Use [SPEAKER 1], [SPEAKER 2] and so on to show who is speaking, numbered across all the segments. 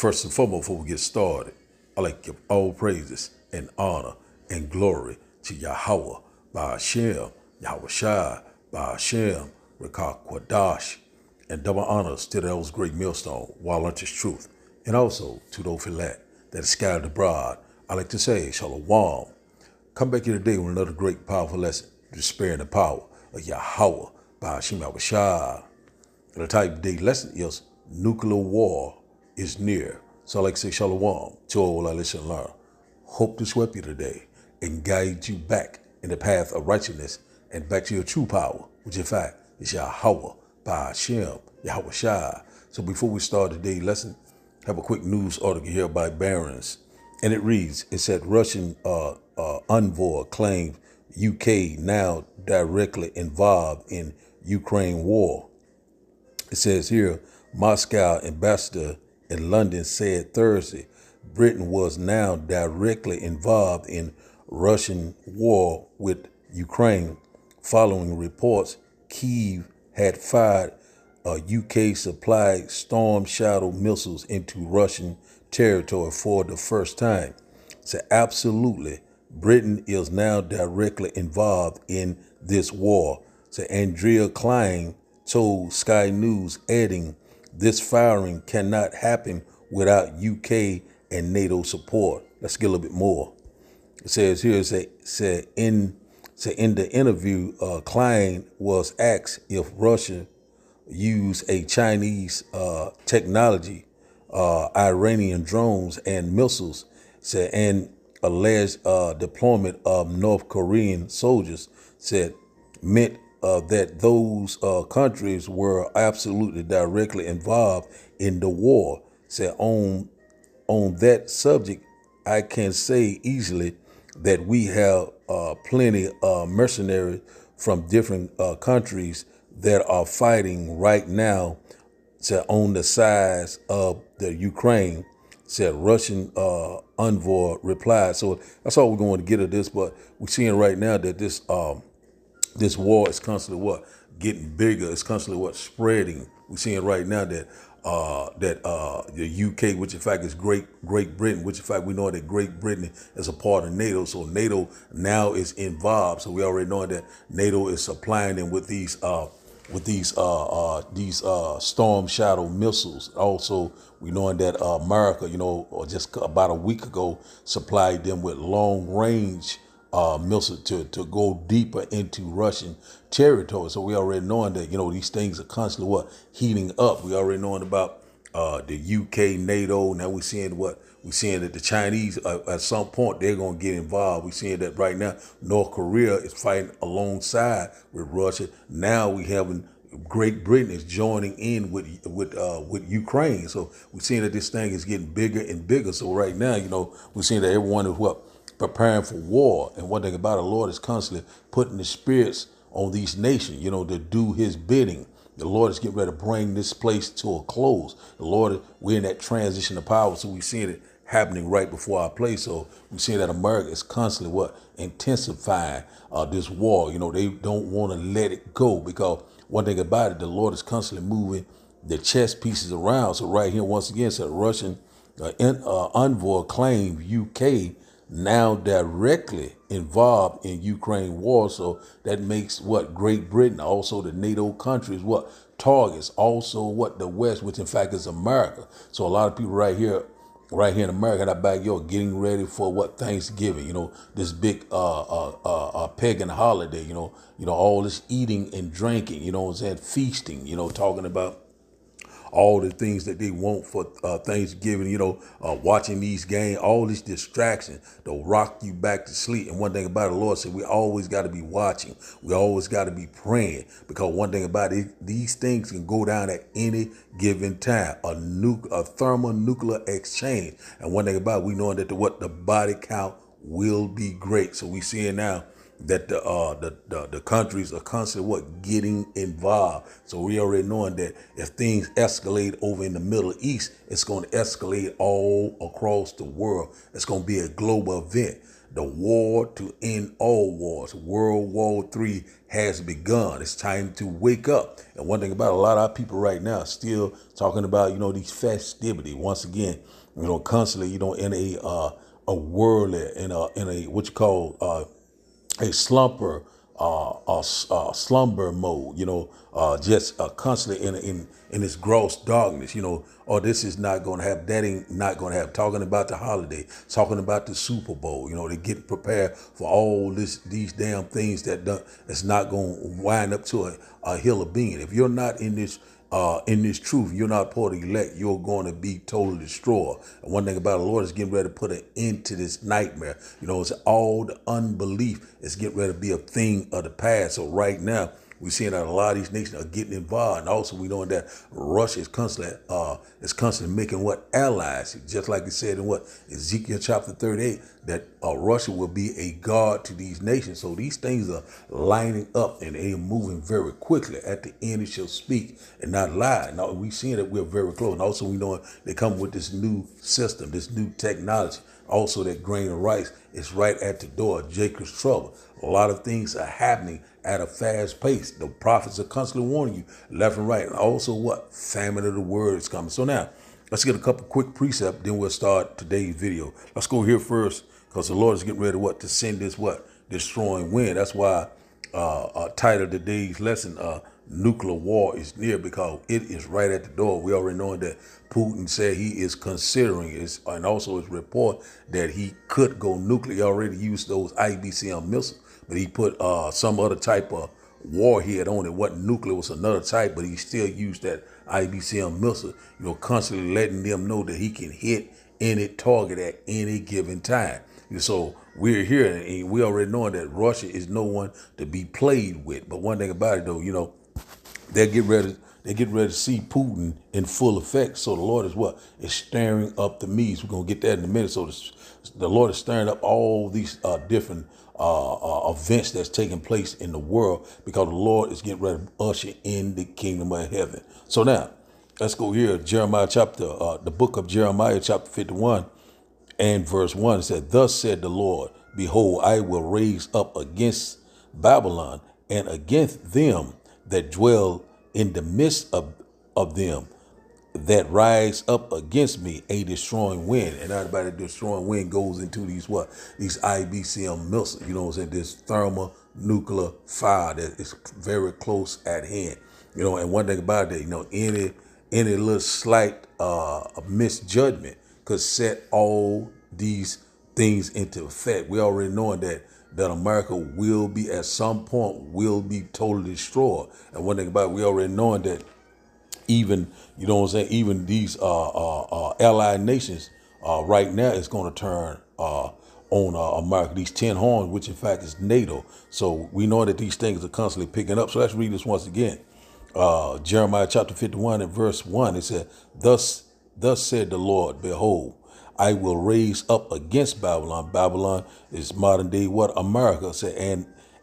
[SPEAKER 1] First and foremost, before we get started, I like to give all praises and honor and glory to Yahweh, by Hashem, Yahweh Shai, by Hashem, Rekah Kwadash, and double honors to those great millstone, while unto truth, and also to those filet that is scattered abroad. I like to say, Shalom. Come back here today with another great, powerful lesson, the spirit and the power of Yahweh, by Hashem, Yahweh Shai. The type of day lesson is nuclear war is near. So I like to say shalom to all I listen and learn. Hope to sweep you today and guide you back in the path of righteousness and back to your true power, which in fact is Yahweh, by Hashem, Yahweh Shai. So before we start today's lesson, have a quick news article here by Barron's. And it reads, it said Russian envoy claimed UK now directly involved in Ukraine war. It says here, Moscow ambassador in London said Thursday Britain was now directly involved in Russian war with Ukraine following reports Kyiv had fired UK-supplied Storm Shadow missiles into Russian territory for the first time. So absolutely, Britain is now directly involved in this war. So Andrea Klein told Sky News, adding, this firing cannot happen without UK and NATO support. Let's get a little bit more. It says here, in the interview, Klein was asked if Russia used a Chinese technology, Iranian drones and missiles, and alleged deployment of North Korean soldiers, meant that those countries were absolutely directly involved in the war. On that subject, I can say easily that we have plenty of mercenaries from different countries that are fighting right now on the sides of the Ukraine, said Russian envoy replied. So that's all we're going to get at this, but we're seeing right now that this war is constantly getting bigger. It's constantly spreading. We're seeing right now that the UK, which in fact is Great Britain, which in fact we know that Great Britain is a part of NATO. So NATO now is involved. So we already know that NATO is supplying them with these Storm Shadow missiles. Also, we knowing that America, or just about a week ago, supplied them with long range missiles to go deeper into Russian territory. So we already knowing that, these things are constantly heating up. We already knowing about the UK, NATO. Now we're seeing that the Chinese at some point they're going to get involved. We're seeing that right now North Korea is fighting alongside with Russia. Now we having Great Britain is joining in with Ukraine. So we're seeing that this thing is getting bigger and bigger. So right now, we're seeing that everyone is preparing for war. And one thing about the Lord is constantly putting the spirits on these nations, to do his bidding. The Lord is getting ready to bring this place to a close. We're in that transition of power. So we're seeing it happening right before our place. So we're seeing that America is constantly intensifying this war. They don't want to let it go, because one thing about it, the Lord is constantly moving the chess pieces around. So right here, once again, said Russian envoy claimed UK now directly involved in Ukraine war. So that makes Great Britain, also the NATO countries, targets, also the West, which in fact is America. So a lot of people right here in America, in our backyard, getting ready for Thanksgiving, this big pagan holiday, all this eating and drinking, feasting, talking about all the things that they want for Thanksgiving, watching these games, all these distractions, they'll rock you back to sleep. And one thing about the Lord said, we always got to be watching. We always got to be praying, because one thing about it, these things can go down at any given time, a thermonuclear exchange. And one thing about it, we know that the body count will be great. So we seeing now that the countries are constantly getting involved. So we already knowing that if things escalate over in the Middle East, it's going to escalate all across the world. It's going to be a global event. the war to end all wars. World War III has begun. It's time to wake up. And one thing about a lot of our people right now still talking about, these festivities. Once again, constantly, in a world, in a what you call a slumber, slumber mode, just constantly in this gross darkness, or this is not going to have, that ain't not going to have, talking about the holiday, talking about the Super Bowl, they're getting prepared for all these damn things that's not going to wind up to a hill of being. If you're not in this truth, you're not part of the elect, you're going to be totally destroyed. And one thing about the Lord is getting ready to put an end to this nightmare. It's all the unbelief is getting ready to be a thing of the past. So right now, we're seeing that a lot of these nations are getting involved. And also we know that Russia is constantly making allies, just like it said in Ezekiel chapter 38, that Russia will be a guard to these nations. So these things are lining up and they are moving very quickly. At the end, it shall speak and not lie. Now we seeing that we're very close. And also we know they come with this new system, this new technology. Also, that grain of rice is right at the door. Jacob's trouble. A lot of things are happening at a fast pace. The prophets are constantly warning you left and right. And also famine of the word is coming. So now let's get a couple quick precepts. Then we'll start today's video. Let's go here first, because the Lord is getting ready to send this destroying wind. That's why title of today's lesson, nuclear war is near, because it is right at the door. We already know that Putin said he is considering it, and also his report that he could go nuclear. He already used those IBCM missiles, but he put some other type of warhead on it. What nuclear was another type, but he still used that IBCM missile, constantly letting them know that he can hit any target at any given time. So we're here, and we already know that Russia is no one to be played with. But one thing about it, though, they get ready to see Putin in full effect. So the Lord is stirring up the meats. We're gonna get that in a minute. So the Lord is stirring up all these different events that's taking place in the world, because the Lord is getting ready to usher in the kingdom of heaven. So now let's go here, the book of Jeremiah, chapter 51. And verse 1, it said, "Thus said the Lord, behold, I will raise up against Babylon and against them that dwell in the midst of them, that rise up against me, a destroying wind." And everybody, destroying wind goes into these IBCM missiles, this thermonuclear fire that is very close at hand. And one thing about it, any little slight misjudgment could set all these things into effect. We already know that America will be, at some point, will be totally destroyed. And one thing about it, we already know that even, even these allied nations right now is going to turn on America, these 10 horns, which in fact is NATO. So we know that these things are constantly picking up. So let's read this once again. Jeremiah chapter 51 and verse 1, it said, Thus said the Lord, behold, I will raise up against Babylon. Babylon is modern day America said,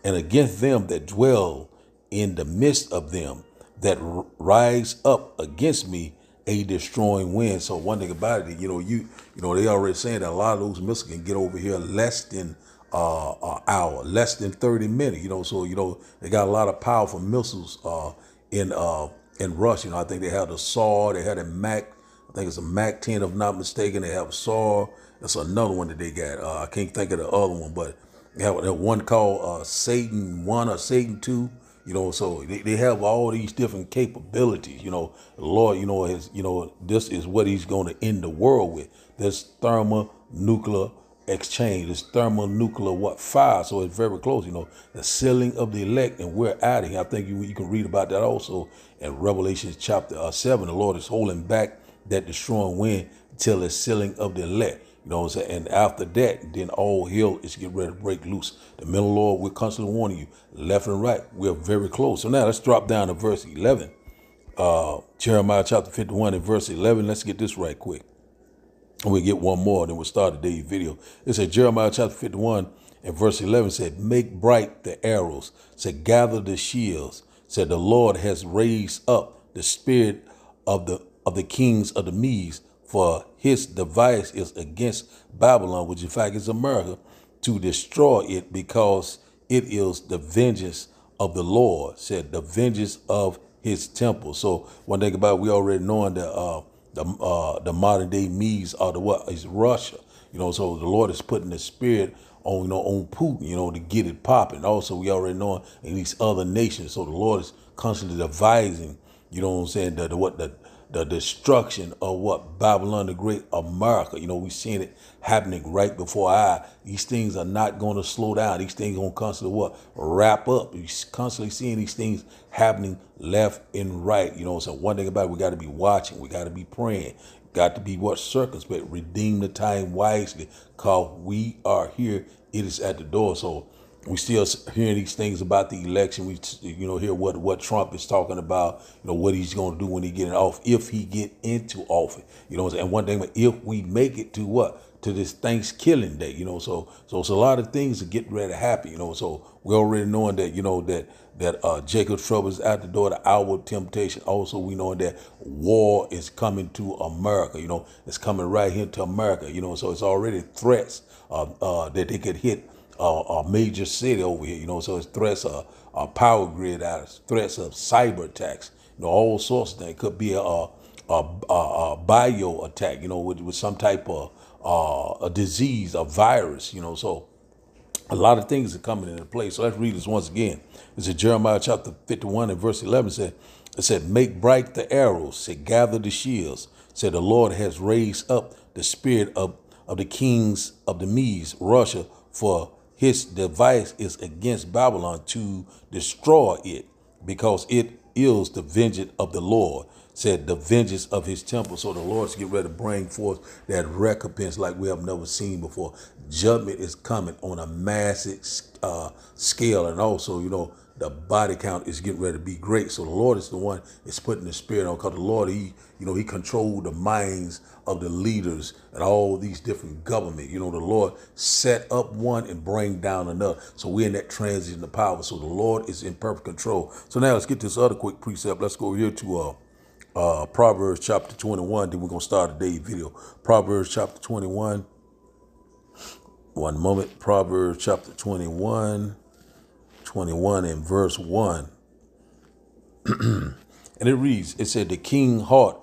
[SPEAKER 1] and against them that dwell in the midst of them, that rise up against me, a destroying wind. So one thing about it, they already saying that a lot of those missiles can get over here less than an hour, less than 30 minutes. So they got a lot of powerful missiles in Russia. I think they have the SAR, they had a Mac. I think it's a Mac 10, if not mistaken. They have a SAR. That's another one that they got. I can't think of the other one, but they have one called Satan 1 or Satan 2. So they have all these different capabilities. The Lord, this is what he's going to end the world with. This thermonuclear exchange, this thermonuclear fire. So it's very close, the sealing of the elect, and we're out of here. I think you can read about that also in Revelation chapter 7. The Lord is holding back that destroying wind till the sealing of the elect. And after that, then all hell is getting ready to break loose. The middle Lord, we're constantly warning you, left and right. We're very close. So now let's drop down to verse 11. Jeremiah chapter 51 and verse 11. Let's get this right quick. And we'll get one more, then we'll start today's video. It said, Jeremiah chapter 51 and verse 11 said, "Make bright the arrows, said, gather the shields, said, the Lord has raised up the spirit of the kings of the Medes, for his device is against Babylon," which in fact is America, to destroy it, because it is the vengeance of the Lord, said the vengeance of his temple. So one thing about it, we already knowing that the modern day Medes are the what is Russia. So the Lord is putting the spirit on on Putin, to get it popping. Also, we already know in these other nations. So the Lord is constantly devising, what I'm saying, the destruction of what Babylon the Great, America. We seeing it happening right before our eyes. These things are not going to slow down. These things going to constantly wrap up. You constantly seeing these things happening left and right. So one thing about it, we got to be watching. We got to be praying. Got to be circumspect. Redeem the time wisely, cause we are here. It is at the door. So we still hearing these things about the election. We hear what Trump is talking about. What he's going to do when he get off, if he get into office. And one thing, if we make it to this Thanksgiving day. So it's a lot of things to get ready to happen. So we already knowing that that Jacob's trouble is at the door, the hour of temptation. Also, we know that war is coming to America. It's coming right here to America. So it's already threats that they could hit a major city over here. So it's threats of power grid outages, threats of cyber attacks. All sorts of things. It could be a bio attack. With some type of a disease, a virus. So a lot of things are coming into play. So let's read this once again. It's in Jeremiah chapter 51 and verse 11. It said, make bright the arrows, said, gather the shields. Said, the Lord has raised up the spirit of the kings of the Medes, Russia, for his device is against Babylon to destroy it, because it is the vengeance of the Lord, said the vengeance of his temple. So the Lord's getting ready to bring forth that recompense like we have never seen before. Judgment is coming on a massive scale. And also, the body count is getting ready to be great. So the Lord is the one that's putting the spirit on, because the Lord, he controlled the minds of the leaders and all these different government. The Lord set up one and bring down another. So we're in that transition of power. So the Lord is in perfect control. So now let's get this other quick precept. Let's go here to Proverbs chapter 21. Then we're going to start today's video. Proverbs chapter 21. One moment. Proverbs chapter 21 and verse 1. And it reads, it said, the king's heart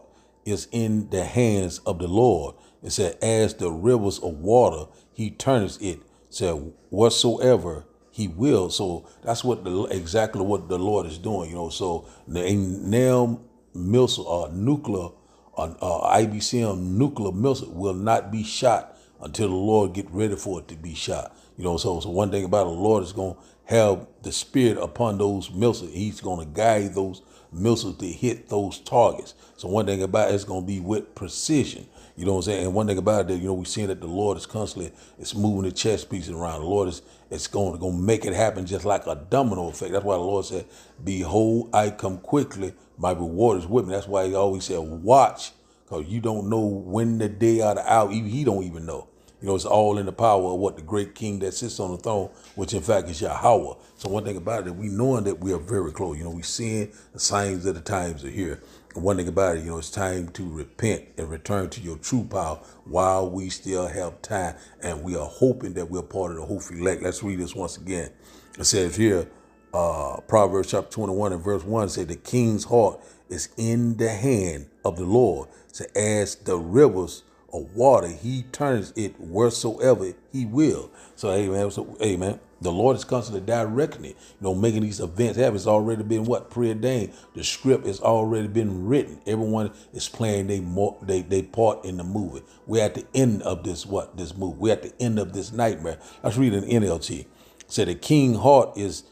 [SPEAKER 1] is in the hands of the Lord. It said, as the rivers of water, he turneth it. Said, whatsoever he will. So that's exactly what the Lord is doing. So the now missile, nuclear, IBCM nuclear missile will not be shot until the Lord get ready for it to be shot. So one thing about it, the Lord is going to have the spirit upon those missiles. He's going to guide those missiles to hit those targets. So one thing about it's going to be with precision. You know what I'm saying? And one thing about it, we're seeing that the Lord is constantly, it's moving the chess pieces around. The Lord it's going to make it happen just like a domino effect. That's why the Lord said, behold, I come quickly. My reward is with me. That's why he always said, watch, because you don't know when the day or the hour. He don't even know. It's all in the power of what the great king that sits on the throne, which in fact is Yahweh. So one thing about it, we knowing that we are very close. We seeing the signs of the times are here. And one thing about it, it's time to repent and return to your true power while we still have time. And we are hoping that we're part of the hopeful elect. Let's read this once again. It says here, Proverbs chapter 21 and verse 1 say, the king's heart is in the hand of the Lord. So as the rivers of water, he turns it wheresoever he will. So, amen. The Lord is constantly directing it, making these events happen. It's already been preordained. The script has already been written. Everyone is playing they part in the movie. We're at the end of this movie. We're at the end of this nightmare. Let's read an NLT. So the king's heart is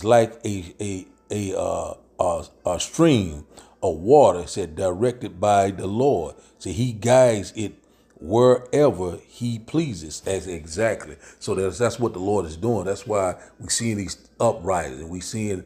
[SPEAKER 1] like a stream of water, said, directed by the Lord. So he guides it wherever he pleases. As exactly. So that's what the Lord is doing. That's why we're seeing these uprisings, and we're seeing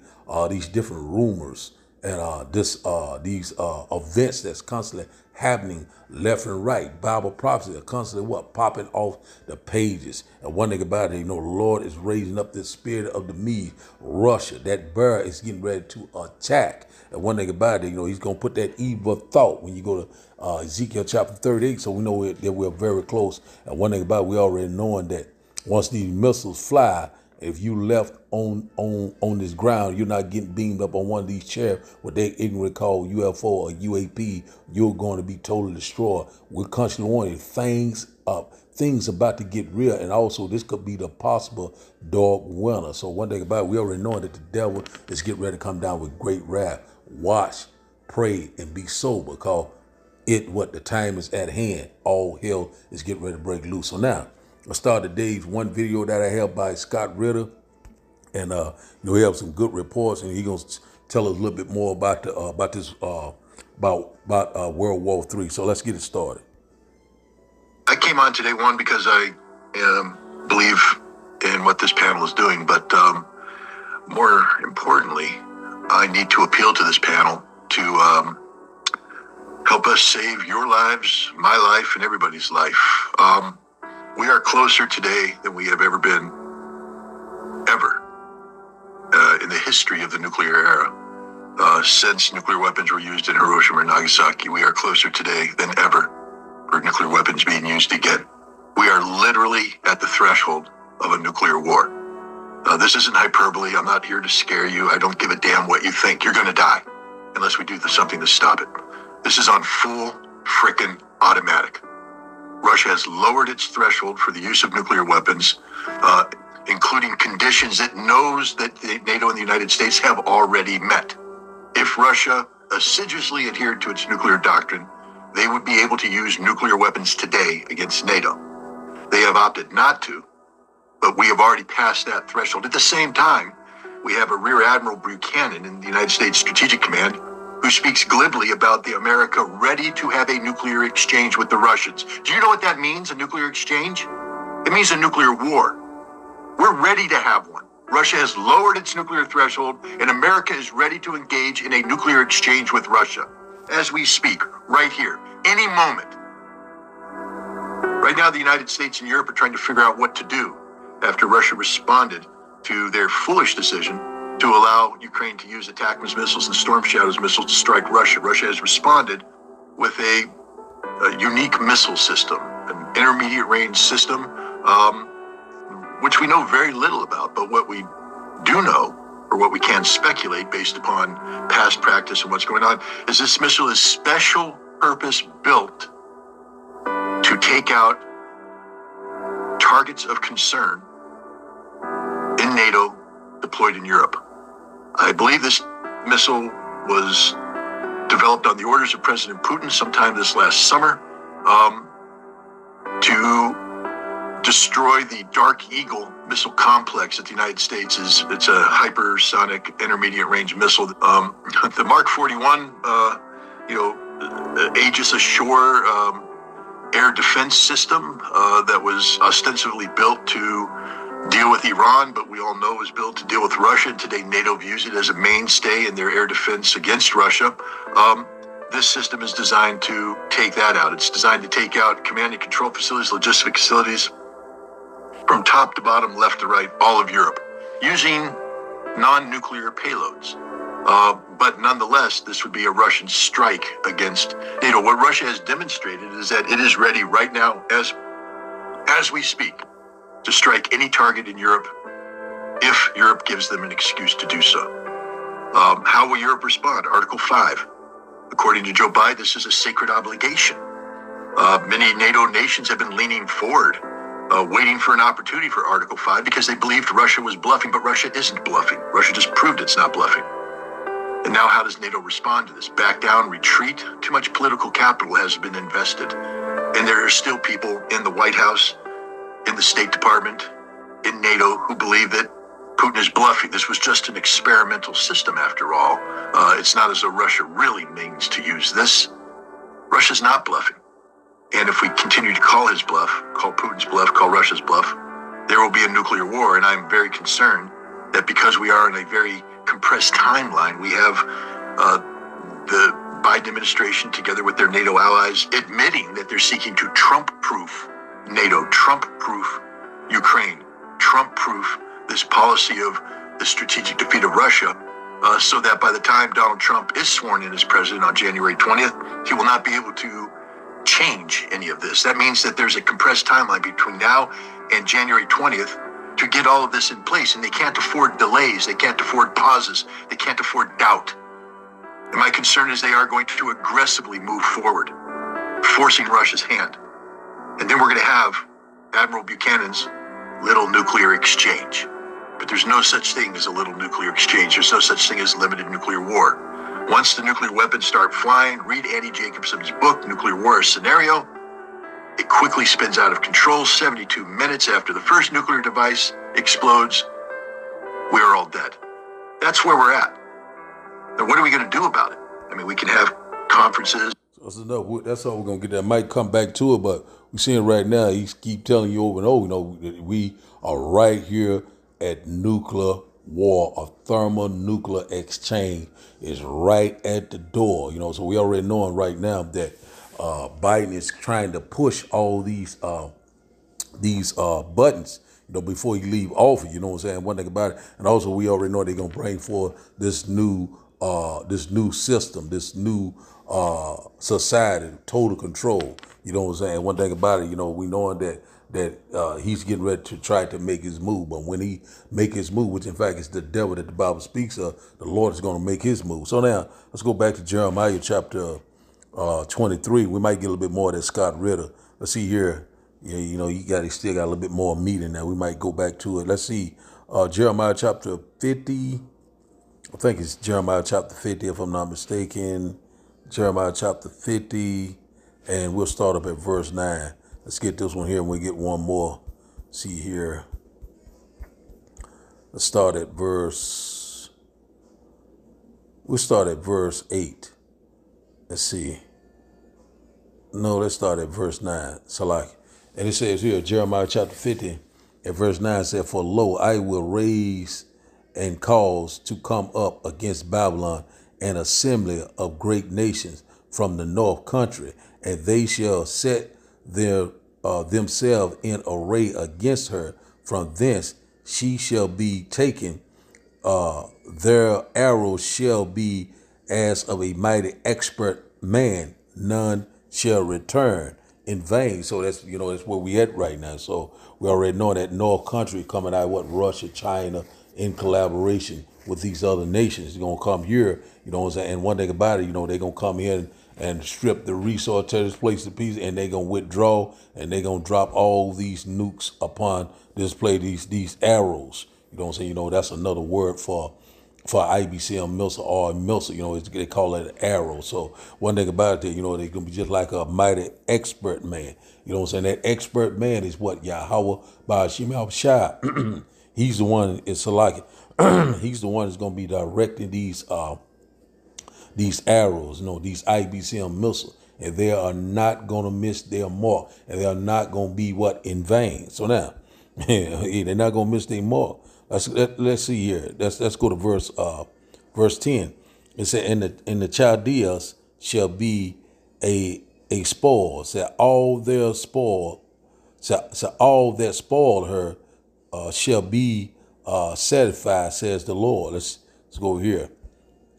[SPEAKER 1] these different rumors and these events that's constantly happening left and right. Bible prophecy are constantly popping off the pages. And one thing about it, the Lord is raising up this spirit of the Medes, Russia. That bear is getting ready to attack. And one thing about it, he's going to put that evil thought when you go to Ezekiel chapter 38. So we know that we're very close. And one thing about it, we already knowing that, Once these missiles fly, if you left on this ground, you're not getting beamed up on one of these chairs, what they ignorantly call UFO or UAP, you're going to be totally destroyed. We're constantly warning things up. Things about to get real, and also this could be the possible dark winter. So one thing about it, we already know that the devil is getting ready to come down with great wrath. Watch, pray, and be sober, because the time is at hand. All hell is getting ready to break loose. So now, I started today's one video that I have by Scott Ritter, and we have some good reports, and he's gonna tell us a little bit more about the World War III. So let's get it started.
[SPEAKER 2] I came on today, one, because I believe in what this panel is doing, but more importantly, I need to appeal to this panel to help us save your lives, my life, and everybody's life. We are closer today than we have ever been, ever, in the history of the nuclear era. Since nuclear weapons were used in Hiroshima and Nagasaki, we are closer today than ever for nuclear weapons being used again. We are literally at the threshold of a nuclear war. This isn't hyperbole. I'm not here to scare you. I don't give a damn what you think. You're going to die unless we do something to stop it. This is on full frickin' automatic. Russia has lowered its threshold for the use of nuclear weapons, including conditions it knows that NATO and the United States have already met. If Russia assiduously adhered to its nuclear doctrine, they would be able to use nuclear weapons today against NATO. They have opted not to, but we have already passed that threshold. At the same time, we have a Rear Admiral Buchanan in the United States Strategic Command who speaks glibly about the America ready to have a nuclear exchange with the Russians. Do you know what that means, a nuclear exchange? It means a nuclear war. We're ready to have one. Russia has lowered its nuclear threshold, and America is ready to engage in a nuclear exchange with Russia. As we speak, right here, any moment. Right now, the United States and Europe are trying to figure out what to do after Russia responded to their foolish decision to allow Ukraine to use ATACMS missiles and Storm Shadows missiles to strike Russia. Russia has responded with a unique missile system, an intermediate range system, which we know very little about. But what we do know, or what we can speculate based upon past practice and what's going on, is this missile is special purpose built to take out targets of concern in NATO deployed in Europe. I believe this missile was developed on the orders of President Putin sometime this last summer to destroy the Dark Eagle missile complex that the United States is. It's a hypersonic intermediate range missile. The Mark 41, Aegis Ashore air defense system that was ostensibly built to deal with Iran, but we all know it was built to deal with Russia. And today NATO views it as a mainstay in their air defense against Russia. This system is designed to take that out. It's designed to take out command and control facilities, logistic facilities, from top to bottom, left to right, all of Europe, using non-nuclear payloads. But nonetheless, this would be a Russian strike against NATO. What Russia has demonstrated is that it is ready right now, as we speak, to strike any target in Europe if Europe gives them an excuse to do so. How will Europe respond? Article 5. According to Joe Biden, this is a sacred obligation. Many NATO nations have been leaning forward, waiting for an opportunity for Article 5 because they believed Russia was bluffing, but Russia isn't bluffing. Russia just proved it's not bluffing. And now how does NATO respond to this? Back down, retreat? Too much political capital has been invested. And there are still people in the White House, in the State Department, in NATO, who believe that Putin is bluffing. This was just an experimental system after all. It's not as though Russia really means to use this. Russia's not bluffing. And if we continue to call his bluff, call Putin's bluff, call Russia's bluff, there will be a nuclear war. And I'm very concerned that because we are in a very compressed timeline, we have the Biden administration together with their NATO allies admitting that they're seeking to Trump-proof NATO, Trump-proof Ukraine, Trump-proof this policy of the strategic defeat of Russia, so that by the time Donald Trump is sworn in as president on January 20th, he will not be able to change any of this. That means that there's a compressed timeline between now and January 20th to get all of this in place, and they can't afford delays, they can't afford pauses, they can't afford doubt. And my concern is they are going to aggressively move forward, forcing Russia's hand. And then we're going to have Admiral Buchanan's little nuclear exchange. But there's no such thing as a little nuclear exchange. There's no such thing as limited nuclear war. Once the nuclear weapons start flying, read Andy Jacobson's book, Nuclear War Scenario. It quickly spins out of control. 72 minutes after the first nuclear device explodes, we are all dead. That's where we're at. Now, what are we going to do about it? I mean, we can have conferences.
[SPEAKER 1] That's enough. That's all we're going to get. That might come back to it, but we're seeing right now, he keep telling you over and over, that we are right here at nuclear war. A thermonuclear exchange is right at the door. So we already knowing right now that Biden is trying to push all these buttons, before he leave office. You know what I'm saying? One thing about it, and also we already know they're gonna bring forth this new system, this new society, total control. You know what I'm saying? One thing about it, we knowing that he's getting ready to try to make his move, but when he make his move, which in fact is the devil that the Bible speaks of, the Lord is going to make his move. So now let's go back to Jeremiah chapter 23. We might get a little bit more of that Scott Ritter. Let's see here. Yeah, he still got a little bit more meat in there. We might go back to it. Let's see. Jeremiah chapter 50. I think it's Jeremiah chapter 50, if I'm not mistaken. Jeremiah chapter 50, and we'll start up at verse 9. Let's get this one here, and we'll get one more. See here. We'll start at verse 8. Let's see. No, let's start at verse 9. Salaki. And it says here, Jeremiah chapter 50, and verse 9 said, "For lo, I will raise and cause to come up against Babylon an assembly of great nations from the north country, and they shall set themselves in array against her. From thence she shall be taken. Their arrows shall be as of a mighty expert man. None shall return in vain." So that's where we at right now. So we already know that North country coming out, Russia, China, in collaboration with these other nations, is gonna come here. You know what I'm saying? And one thing about it, they're gonna come in and strip the resource, tear this place to pieces, and they're gonna withdraw, and they're gonna drop all these nukes upon this place, these arrows. You know what I'm saying? That's another word for IBCM missile or missile. They call it an arrow. So one thing about it, they're gonna be just like a mighty expert man. You know what I'm saying? That expert man is what Yahweh Ba'ashim Shai. He's the one. It's like he's the one that's gonna be directing these arrows, these IBCM missiles, and they are not gonna miss their mark, and they are not gonna be in vain. So now, they're not gonna miss their mark. Let's see here. Let's go to verse 10. It said, "In the Chaldeans shall be a spoil. Said all their spoil. So all that spoiled her shall be satisfied, says the Lord." Let's go here.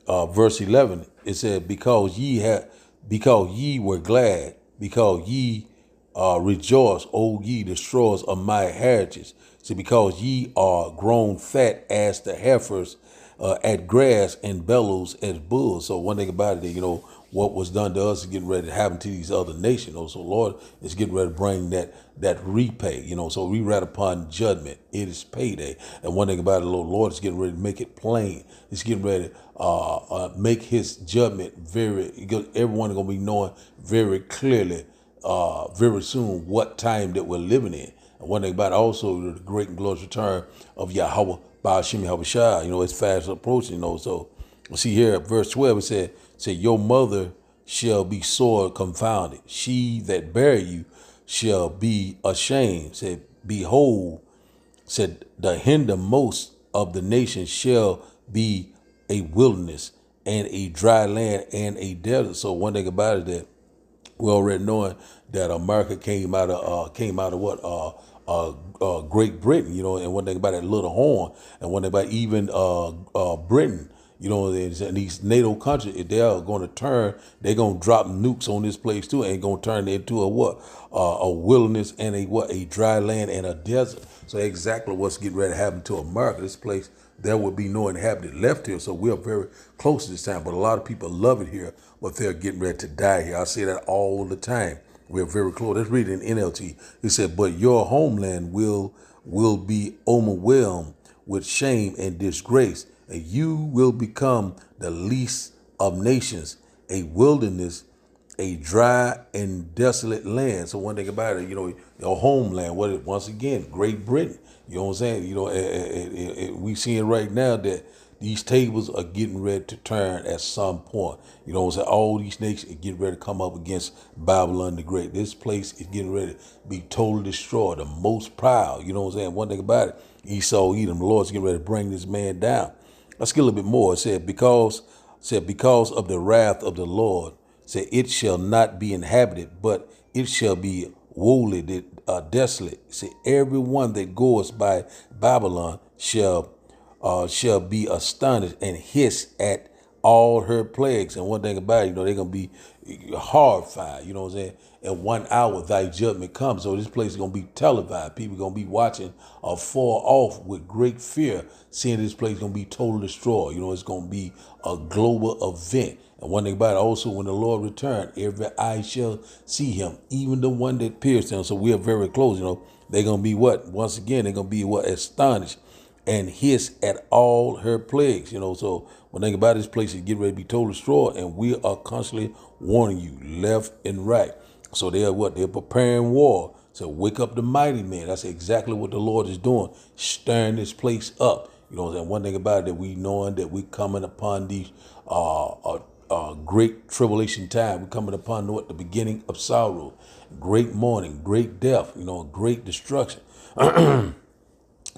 [SPEAKER 1] Verse 11. It said, because ye were glad, because ye rejoice, O ye destroyers of my heritage. See, because ye are grown fat as the heifers at grass and bellows as bulls. So one thing about it, what was done to us is getting ready to happen to these other nations. So Lord is getting ready to bring that repay. So we read upon judgment. It is payday. And one thing about it, Lord is getting ready to make it plain. He's getting ready to make his judgment everyone is going to be knowing very clearly very soon what time that we're living in. And one thing about it also, the great and glorious return of Yahweh Ba'ashim Yahushua, it's fast approaching, So see here at verse 12, it said, "Your mother shall be sore confounded. She that bare you shall be ashamed. Said, behold, said, the hindermost of the nations shall be a wilderness and a dry land and a desert." So one thing about it that we already knowing that America came out of Great Britain, and one thing about that little horn, and one thing about even Britain, You know, and these NATO countries, if they are going to turn, they're going to drop nukes on this place too, and going to turn it into a what? A wilderness and a dry land and a desert. So exactly what's getting ready to happen to America. This place, there will be no inhabited left here. So we are very close to this time. But a lot of people love it here, but they're getting ready to die here. I say that all the time. We're very close. Let's read it in NLT. It said, but your homeland will be overwhelmed with shame and disgrace, and you will become the least of nations, a wilderness, a dry and desolate land. So one thing about it, your homeland, once again, Great Britain. You know what I'm saying? We seeing right now that these tables are getting ready to turn at some point. You know what I'm saying? All these nations are getting ready to come up against Babylon the Great. This place is getting ready to be totally destroyed. The most proud. You know what I'm saying? One thing about it, Esau, Edom, the Lord's getting ready to bring this man down. Let's get a little bit more. It said, because of the wrath of the Lord, said, it shall not be inhabited, but it shall be wholly desolate. Say, everyone that goes by Babylon shall be astonished and hiss at all her plagues. And one thing about it, they're going to be horrified, you know what I'm saying? In 1 hour, thy judgment comes. So this place is going to be televised. People are going to be watching afar off with great fear, seeing this place going to be totally destroyed. It's going to be a global event. And one thing about it, also, when the Lord return, every eye shall see him, even the one that pierced him. So we are very close, They're going to be what? Once again, they're going to be what? Astonished and hiss at all her plagues. So one thing about this place is getting ready to be totally destroyed, and we are constantly warning you left and right. So they're what? They're preparing war. So wake up the mighty men. That's exactly what the Lord is doing, stirring this place up. And one thing about it, that we knowing that we're coming upon these great tribulation time. We're coming upon the beginning of sorrow, great mourning, great death, great destruction.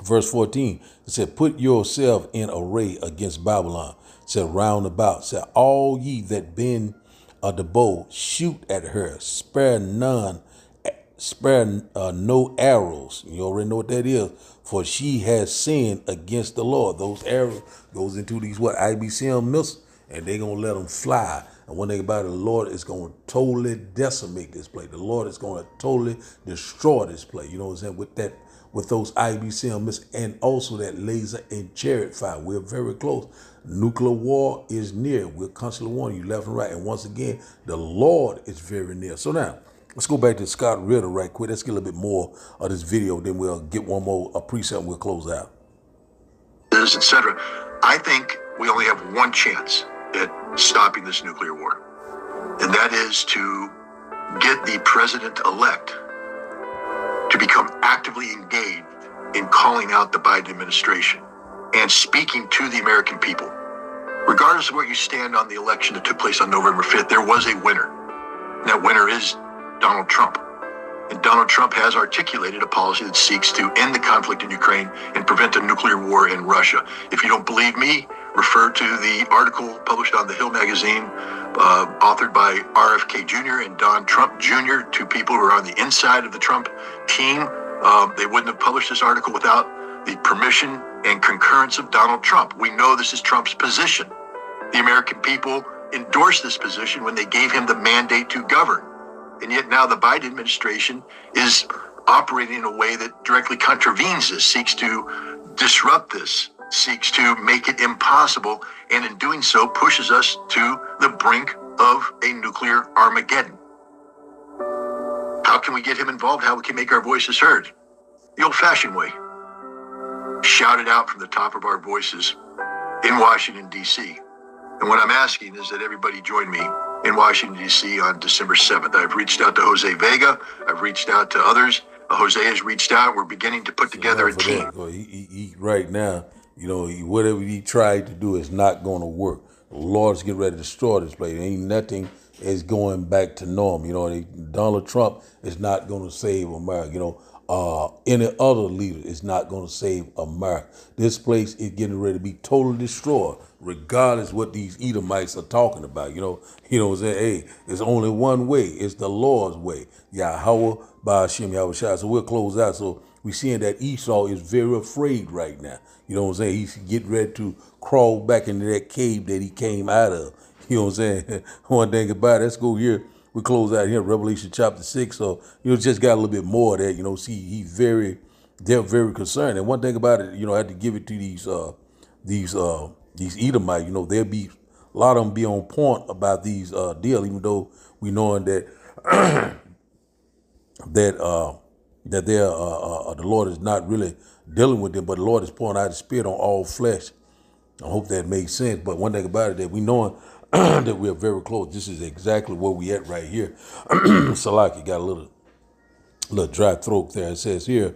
[SPEAKER 1] Verse 14, it said, put yourself in array against Babylon. It said, round about. It said, all ye that bend the bow, shoot at her, spare no arrows. You already know what that is. For she has sinned against the Lord. Those arrows goes into these IBCM missiles, and they're going to let them fly. And one thing about it, the Lord is going to totally decimate this place. The Lord is going to totally destroy this place. You know what I'm saying? With those IBCM missiles, and also that laser and chariot fire. We're very close. Nuclear war is near. We're constantly warning you left and right. And once again, the Lord is very near. So now, let's go back to Scott Ritter right quick. Let's get a little bit more of this video. Then we'll get one more precept and we'll close out.
[SPEAKER 2] Etc. I think we only have one chance at stopping this nuclear war. And that is to get the president-elect to become actively engaged in calling out the Biden administration and speaking to the American people. Regardless of where you stand on the election that took place on November 5th, there was a winner. And that winner is Donald Trump. And Donald Trump has articulated a policy that seeks to end the conflict in Ukraine and prevent a nuclear war in Russia. If you don't believe me, refer to the article published on The Hill magazine, authored by RFK Jr. and Don Trump Jr., two people who are on the inside of the Trump team. They wouldn't have published this article without the permission and concurrence of Donald Trump. We know this is Trump's position. The American people endorsed this position when they gave him the mandate to govern. And yet now the Biden administration is operating in a way that directly contravenes this, seeks to disrupt this, seeks to make it impossible, and in doing so pushes us to the brink of a nuclear Armageddon. How can we get him involved? How we can make our voices heard? The old-fashioned way. Shout it out from the top of our voices in Washington, D.C. And what I'm asking is that everybody join me in Washington, D.C. on December 7th. I've reached out to Jose Vega. I've reached out to others. Jose has reached out. We're beginning to put together a team.
[SPEAKER 1] He right now, whatever he tried to do is not going to work. The Lord's getting ready to destroy this place. Ain't nothing is going back to norm. Donald Trump is not going to save America. Any other leader is not going to save America. This place is getting ready to be totally destroyed, regardless what these Edomites are talking about. You know what I'm saying? Hey, it's only one way. It's the Lord's way. Yahweh, Ba'ashem, Yahweh Shai. So we'll close out. So we're seeing that Esau is very afraid right now. You know what I'm saying? He's getting ready to crawl back into that cave that he came out of. You know what I'm saying? One thing about it, let's go here. We close out here, Revelation chapter 6. So, just got a little bit more of that. See, they're very concerned. And one thing about it, I had to give it to these Edomites. They'll be, a lot of them be on point about these deals, even though we knowing that, that they're, the Lord is not really dealing with them, but the Lord is pouring out His Spirit on all flesh. I hope that makes sense. But one thing about it, that we knowing that we are very close. This is exactly where we at right here. Salaki got a little dry throat there. It says here,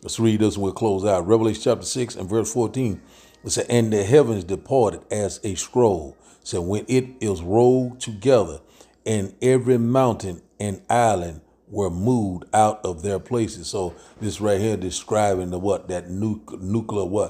[SPEAKER 1] let's read this and we'll close out. Revelation chapter 6 and verse 14. It said, and the heavens departed as a scroll. So when it is rolled together, and every mountain and island were moved out of their places. So this right here describing that nuclear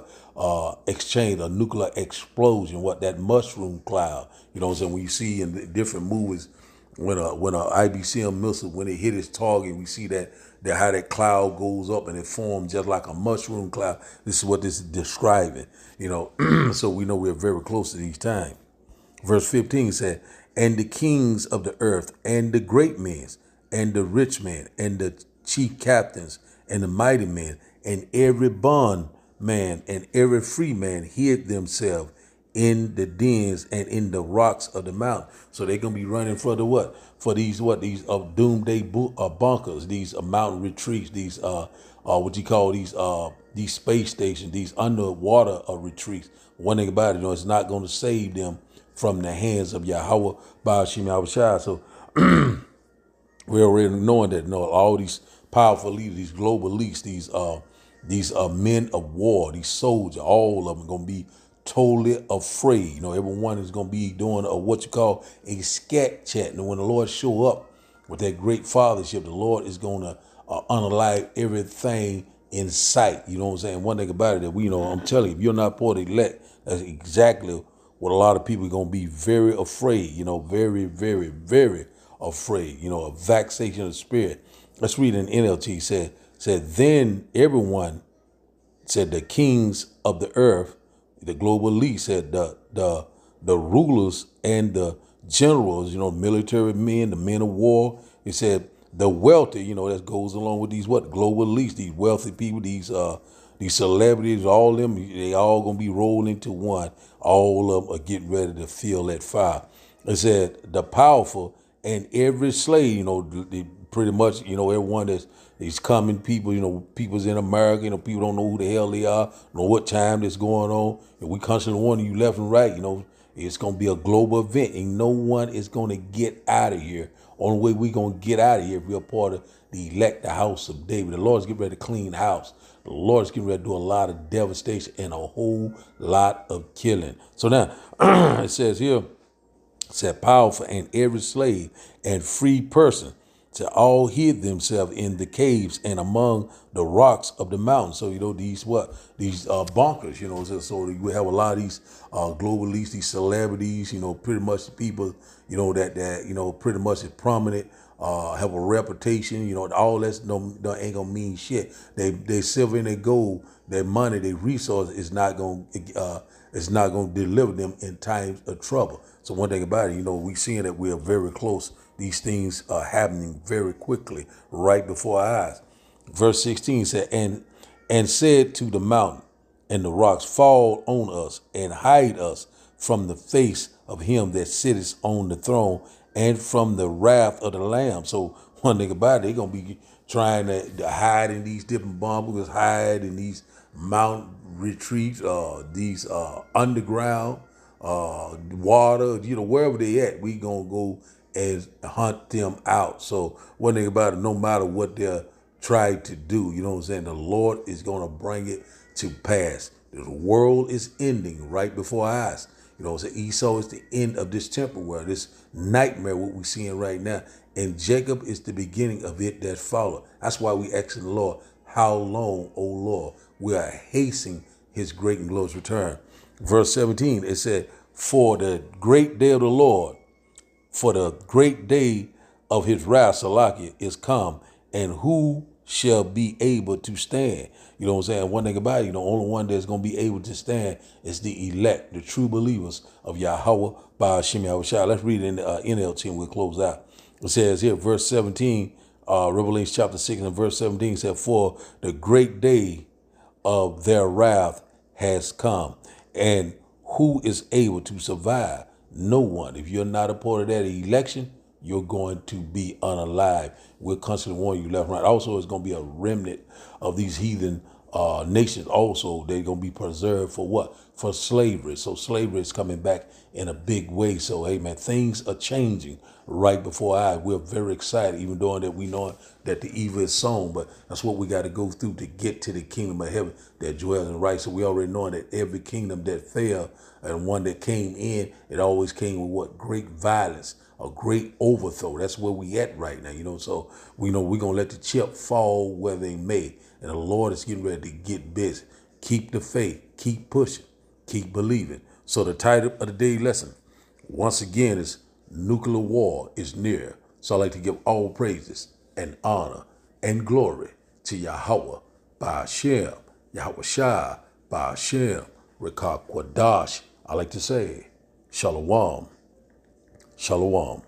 [SPEAKER 1] exchange, a nuclear explosion, that mushroom cloud. You know what I'm saying? When you see in the different movies, when a IBCM missile, when it hit its target, we see that how that cloud goes up and it forms just like a mushroom cloud. This is what this is describing. So we know we're very close to these times. Verse 15 said, and the kings of the earth, and the great men, and the rich men, and the chief captains, and the mighty men, and every bond man, and every free man hid themselves in the dens and in the rocks of the mountain. So they're gonna be running for the what? For these doomsday bunkers, these mountain retreats, these what you call these space stations, these underwater retreats. One thing about it, it's not going to save them from the hands of Yahweh, Ba'ashem, Yahweh Shai. So we're already knowing that all these powerful leaders, these global leaders, these men of war, these soldiers, all of them are gonna be totally afraid. Everyone is gonna be doing what you call a scat chat. And when the Lord show up with that great fathership, the Lord is gonna unalive everything in sight. You know what I'm saying? One thing about it that I'm telling you, if you're not part of the elect, that's exactly what a lot of people are gonna be very afraid. Very, very, very afraid. A vexation of the spirit. Let's read in NLT. Said then everyone said the kings of the earth, the global elite, said the rulers and the generals, military men, the men of war. It said the wealthy, that goes along with these global elites, these wealthy people, these celebrities, all of them, they all gonna be rolled into one. All of them are getting ready to feel that fire. It said the powerful and every slave, pretty much, everyone that's these common people, people's in America, people don't know who the hell they are, know what time that's going on. And we constantly warning you left and right, it's going to be a global event and no one is going to get out of here. Only way we going to get out of here if we're part of the elect, the house of David. The Lord's getting ready to clean house. The Lord's getting ready to do a lot of devastation and a whole lot of killing. So now it says here, said powerful and every slave and free person to all hid themselves in the caves and among the rocks of the mountain. So these bunkers, so we have a lot of these global elites, these celebrities, pretty much the people that pretty much is prominent, have a reputation, all that ain't gonna mean shit. They silver and their gold, their money, their resources is not gonna deliver them in times of trouble. So one thing about it, we seeing that we are very close. These things are happening very quickly, right before our eyes. Verse 16 said, and said to the mountain and the rocks, fall on us and hide us from the face of him that sitteth on the throne and from the wrath of the Lamb. So one thing about it, they're going to be trying to hide in these different bunkers, hide in these mountain retreats, these underground water, wherever they at, we going to go and hunt them out. So one thing about it, no matter what they're trying to do, the Lord is going to bring it to pass. The world is ending right before our eyes. Esau is the end of this temporal world, this nightmare, what we're seeing right now. And Jacob is the beginning of it that follow. That's why we asking the Lord, how long, O Lord? We are hastening his great and glorious return. Verse 17, it said, for the great day of the Lord, for the great day of his wrath, Salakia, is come, and who shall be able to stand? You know what I'm saying? One thing about it, the only one that's going to be able to stand is the elect, the true believers of Yahweh by Hashem Yahushua. Let's read it in the NLT and we'll close out. It says here, verse 17, Revelation chapter 6 and verse 17 said, for the great day of their wrath has come, and who is able to survive? No one. If you're not a part of that election, you're going to be unalive. We're constantly warning you left and right. Also, it's going to be a remnant of these heathen nations. Also, they're going to be preserved for what? For slavery. So slavery is coming back in a big way. So, hey, man, things are changing right before our eyes. We're very excited, even though that we know that the evil is sown. But that's what we got to go through to get to the kingdom of heaven that dwells in right. So we already know that every kingdom that fell and one that came in, it always came with what? Great violence, a great overthrow. That's where we at right now, so we know we're going to let the chip fall where they may. And the Lord is getting ready to get busy. Keep the faith, keep pushing, keep believing. So the title of the day lesson, once again, is nuclear war is near. So I'd like to give all praises and honor and glory to Yahweh by Hashem, Yahweh Shai by Hashem, Rekah Kwadash. I like to say, Shalom, Shalom.